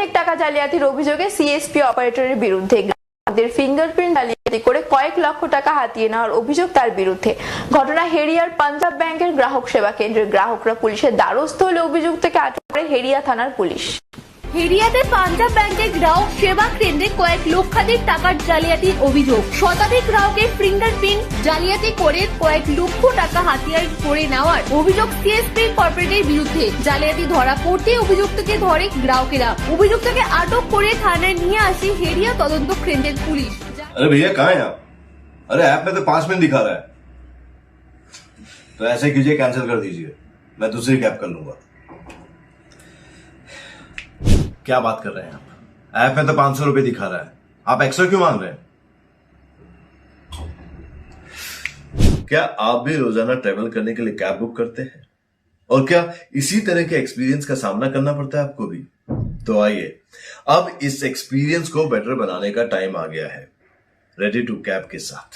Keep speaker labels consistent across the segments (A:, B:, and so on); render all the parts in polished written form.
A: লক্ষাধিক টাকা জালিয়াতির অভিযোগে সিএসপি অপারেটরের বিরুদ্ধে ফিঙ্গারপ্রিন্ট জালিয়াতি করে কয়েক লক্ষ টাকা হাতিয়ে নেওয়ার অভিযোগ তার বিরুদ্ধে। ঘটনা হেরিয়ার পাঞ্জাব ব্যাংকের গ্রাহক সেবা কেন্দ্রের গ্রাহকরা পুলিশের দ্বারস্থ হলে অভিযুক্তকে আটক করে হেরিয়া থানার পুলিশ।
B: হেরিয়াতে পাঞ্জাব ব্যাংকের গ্রাহক সেবা কেন্দ্রে কয়েক লক্ষাধিক টাকার জালিয়াতির অভিযোগ। শতাধিক গ্রাহকের ফিঙ্গারপ্রিন্ট জালিয়াতি করে কয়েক লক্ষ টাকা হাতিয়ার করে নেওয়ার অভিযোগ সিএসপি কর্পোরেটের বিরুদ্ধে। জালিয়াতি ধরা পড়তে অভিযুক্তকে ধরে গ্রাহকেরা। অভিযুক্তকে আটক করে থানায় নিয়ে আসে হেরিয়া তদন্ত কেন্দ্রের পুলিশ।
C: अरे भैया कहाँ हैं आप? अरे ऐप में तो 5 मिनट दिखा रहा है। तो ऐसे कीजिए, कैंसिल कर दीजिए, मैं दूसरी कैब कर लूंगा। क्या बात कर रहे हैं आप? ऐप में तो 500 रुपए दिखा रहा है, आप एक्स्ट्रा क्यों मांग रहे हैं? क्या आप भी रोजाना ट्रेवल करने के लिए कैब बुक करते हैं? और क्या इसी तरह के एक्सपीरियंस का सामना करना पड़ता है आपको भी? तो आइए, अब इस एक्सपीरियंस को बेटर बनाने का टाइम आ गया है रेडी टू कैब के साथ।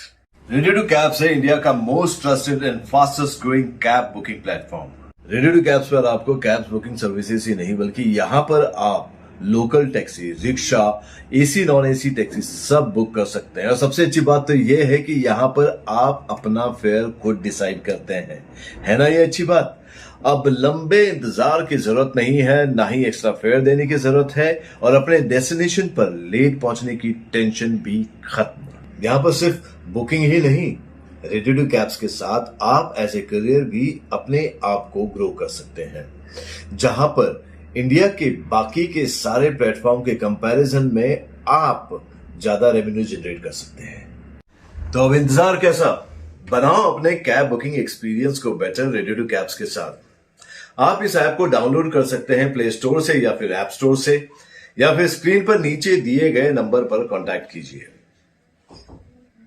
C: रेडी टू कैब से इंडिया का most trusted and fastest growing cab booking platform. Ready to cabs पर आपको कैब बुकिंग सर्विसेज ही नहीं बल्कि यहाँ पर आप local taxi, rickshaw, AC non AC taxi सब बुक कर सकते हैं। और सबसे अच्छी बात तो ये है कि यहाँ पर आप अपना फेयर खुद डिसाइड करते हैं, है ना ये अच्छी बात। अब लंबे इंतजार की जरूरत नहीं है, ना ही एक्स्ट्रा फेयर देने की जरूरत है, और अपने डेस्टिनेशन पर लेट पहुंचने की टेंशन भी खत्म। यहाँ पर सिर्फ बुकिंग ही नहीं, रेडी टू कैब्स के साथ आप एज ए करियर भी अपने आप को ग्रो कर सकते हैं, जहां पर इंडिया के बाकी के सारे प्लेटफॉर्म के कंपैरिजन में आप ज्यादा रेवेन्यू जनरेट कर सकते हैं। तो अब इंतजार कैसा, बनाओ अपने कैब बुकिंग एक्सपीरियंस को बेटर रेडी टू कैब्स के साथ। आप इस ऐप को डाउनलोड कर सकते हैं प्ले स्टोर से या फिर ऐप स्टोर से, या फिर स्क्रीन पर नीचे दिए गए नंबर पर कॉन्टैक्ट कीजिए।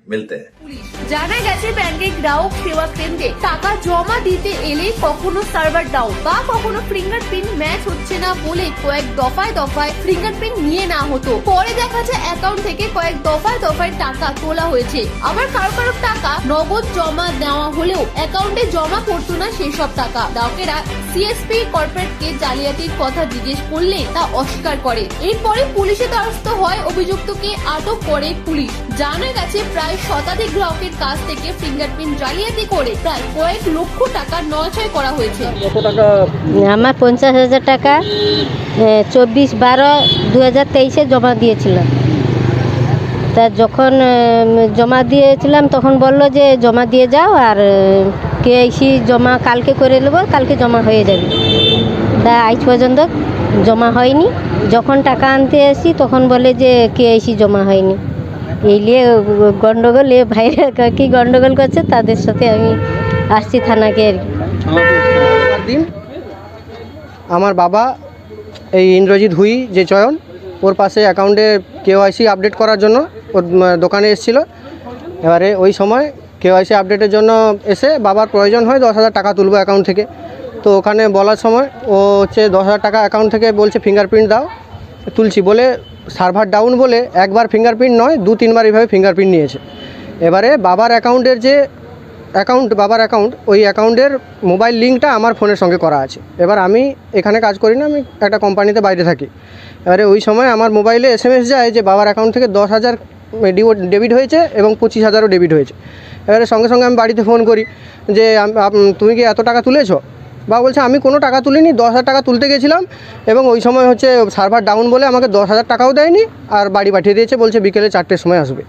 C: मिलते हैं।
B: জানা গেছে ব্যাংকের গ্রাহক সেবা কেন্দ্রে টাকা জমা দিতে এলে কখনো সার্ভার ডাউন বা কখনো ফিঙ্গারপ্রিন্ট ম্যাচ হচ্ছে না বলে কয়েক দফায় দফায় ফিঙ্গারপ্রিন্ট নিয়ে না হতো। পরে দেখা যায় অ্যাকাউন্ট থেকে কয়েক দফায় দফায় টাকা তোলা হয়েছে। আবার কারো কারো টাকা নগদ জমা দেওয়া হলেও অ্যাকাউন্টে জমা পড়তো না সেই সব টাকা। গ্রাহকেরা সিএসপি কর্পোরেটকে জালিয়াতির কথা জিজ্ঞেস করলে তা অস্বীকার করে। এরপরে পুলিশের দ্বারস্থ হয়, অভিযুক্তকে আটক করে পুলিশ। জানা গেছে প্রায় শতাধিক গ্রাহকের কাছ থেকে ফিঙ্গারপ্রিন্ট জালিয়াতি করে প্রায় কয়েক লক্ষ টাকা নয়ছয় করা হয়েছে।
D: আমার 50,000 টাকা 24/12/2023 জমা দিয়েছিলাম। তা যখন জমা দিয়েছিলাম তখন বলল যে জমা দিয়ে যাও, আর কেআইসি জমা কালকে করে নেবো, কালকে জমা হয়ে যাবে। তা আজ পর্যন্ত জমা হয়নি। যখন টাকা আনতে আসি তখন বলে যে কেআইসি জমা হয়নি। এই নিয়ে গন্ডগোল, এ ভাইরা কি গন্ডগোল করছে তাদের সাথে আমি আসছি থানাকে আর কি।
E: আমার বাবা এই ইন্দ্রজিৎ হুই যে চয়ন, ওর পাশে অ্যাকাউন্টে কেওয়াইসি আপডেট করার জন্য ওর দোকানে এসেছিলো। এবারে ওই সময় কেওয়াইসি আপডেটের জন্য এসে বাবার প্রয়োজন হয় 10,000 টাকা তুলবো অ্যাকাউন্ট থেকে। তো ওখানে বলার সময় ও হচ্ছে 10,000 টাকা অ্যাকাউন্ট থেকে বলছে ফিঙ্গারপ্রিন্ট দাও, তুলছি বলে সার্ভার ডাউন বলে একবার ফিঙ্গারপ্রিন্ট নয় 2-3বার এইভাবে ফিঙ্গারপ্রিন্ট নিয়েছে। এবারে বাবার অ্যাকাউন্টের যে বাবার অ্যাকাউন্ট, ওই অ্যাকাউন্টের মোবাইল লিঙ্কটা আমার ফোনের সঙ্গে করা আছে। এবার আমি এখানে কাজ করি না, আমি একটা কোম্পানিতে বাইরে থাকি। এবারে ওই সময় আমার মোবাইলে SMS যায় যে বাবার অ্যাকাউন্ট থেকে 10,000 ডেবিট হয়েছে এবং 25,000ও ডেবিট হয়েছে। এবারে সঙ্গে সঙ্গে আমি বাড়িতে ফোন করি যে তুমি কি এত টাকা তুলেছো? বা বলছে আমি কোনো টাকা তুলিনি, 10,000 টাকা তুলতে গেছিলাম এবং ওই সময় হচ্ছে সার্ভার ডাউন বলে আমাকে 10,000 টাকাও দেয়নি, আর বাড়ি পাঠিয়ে দিয়েছে, বলছে বিকেলে 4টের সময় আসবে।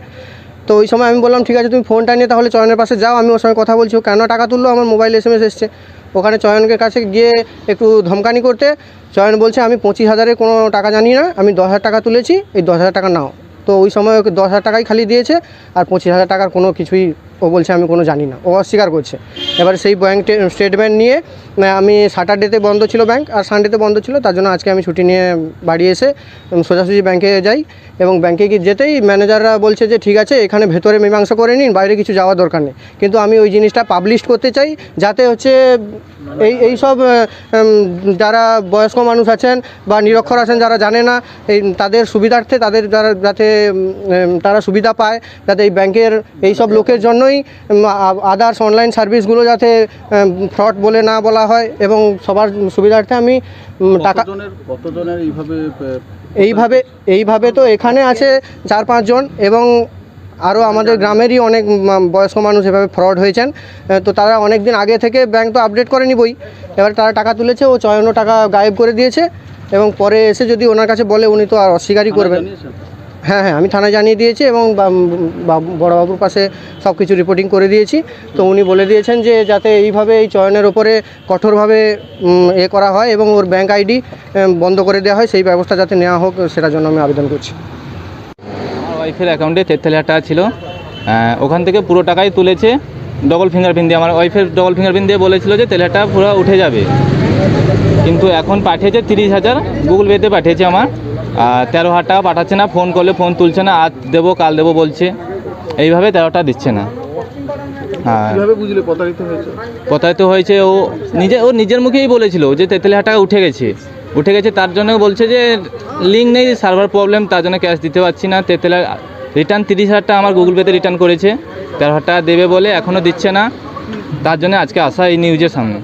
E: তো ওই সময় আমি বললাম ঠিক আছে তুমি ফোনটা নিয়ে তাহলে চয়নের পাশে যাও, আমি ওর সঙ্গে কথা বলছি। ও কেন টাকা তুললো, আমার মোবাইল SMS এসছে। ওখানে চয়নের কাছে গিয়ে একটু ধমকানি করতে চয়ন বলছে আমি 25,000-এর কোনো টাকা জানি না, আমি 10,000 টাকা তুলেছি, এই 10,000 টাকা নাও। তো ওই সময় ওকে 10,000 টাকাই খালি দিয়েছে, আর 25,000 টাকার কোনো কিছুই ও বলছে আমি কোনো জানি না, ও অস্বীকার করছে। এবার সেই ব্যাংক স্টেটমেন্ট নিয়ে আমি স্যাটারডেতে বন্ধ ছিল ব্যাংক, আর সানডেতে বন্ধ ছিল, তার জন্য আজকে আমি ছুটি নিয়ে বাড়ি এসে সোজাসুজি ব্যাংকে যাই। এবং ব্যাংকে গিয়ে যেতেই ম্যানেজাররা বলছে যে ঠিক আছে এখানে ভেতরে মীমাংসা করে নিন, বাইরে কিছু যাওয়ার দরকার নেই। কিন্তু আমি ওই জিনিসটা পাবলিশ করতে চাই, যাতে হচ্ছে এই সব যারা বয়স্ক মানুষ আছেন বা নিরক্ষর আছেন, যারা জানে না, তাদের সুবিধার্থে যাতে তারা সুবিধা পায়, যাতে এই ব্যাংকের এই সব লোকের জন্যই আদার্স অনলাইন সার্ভিসগুলো যাতে ফ্রড বলে না বলা হয়, এবং সবার সুবিধার্থে আমি টাকা।
F: কতজনের এইভাবে
E: এইভাবে তো এখানে আছে 4-5 জন এবং আরও আমাদের গ্রামেরই অনেক বয়স্ক মানুষ এভাবে ফ্রড হয়েছেন। তো তারা অনেক দিন আগে থেকে ব্যাংক তো আপডেট করেনি বই, এবার তারা টাকা তুলেছে, ও চয়নও টাকা গায়েব করে দিয়েছে এবং পরে এসে যদি ওনার কাছে বলে উনি তো আর অস্বীকারই করবেন। হ্যাঁ, আমি থানায় জানিয়ে দিয়েছি এবং বড়বাবুর পাশে সব কিছু রিপোর্টিং করে দিয়েছি। তো উনি বলে দিয়েছেন যে যাতে এইভাবে এই চয়নের ওপরে কঠোরভাবে করা হয় এবং ওর ব্যাংক আইডি বন্ধ করে দেওয়া হয়, সেই ব্যবস্থা যাতে নেওয়া হোক সেটার জন্য আমি আবেদন করছি।
F: আমার ওয়াইফের অ্যাকাউন্টে 43,000 টাকা ছিল, ওখান থেকে পুরো টাকাই তুলেছে ডবল ফিঙ্গারপ্রিন্ট দিয়ে। আমার ওয়াইফের ডবল ফিঙ্গারপ্রিন্ট দিয়ে বলেছিল যে 43,000 টাকা পুরো উঠে যাবে, কিন্তু এখন পাঠিয়েছে 30,000 গুগল পেতে পাঠিয়েছে আমার, 13,000 টাকা পাঠাচ্ছে না, ফোন করলে ফোন তুলছে না, আজ দেবো কাল দেবো বলছে, এইভাবে 13,000 দিচ্ছে না। হ্যাঁ, প্রতারিত হয়েছে ও নিজের মুখেই বলেছিল যে 43,000 টাকা উঠে গেছে, তার জন্য বলছে যে লিঙ্ক নেই, সার্ভার প্রবলেম, তার জন্য ক্যাশ দিতে পারছি না। 43,000 রিটার্ন 30,000 টাকা আমার গুগল পেতে রিটার্ন করেছে, 13,000 টাকা দেবে বলে এখনও দিচ্ছে না, তার জন্য আজকে আসা এই নিউজের সামনে।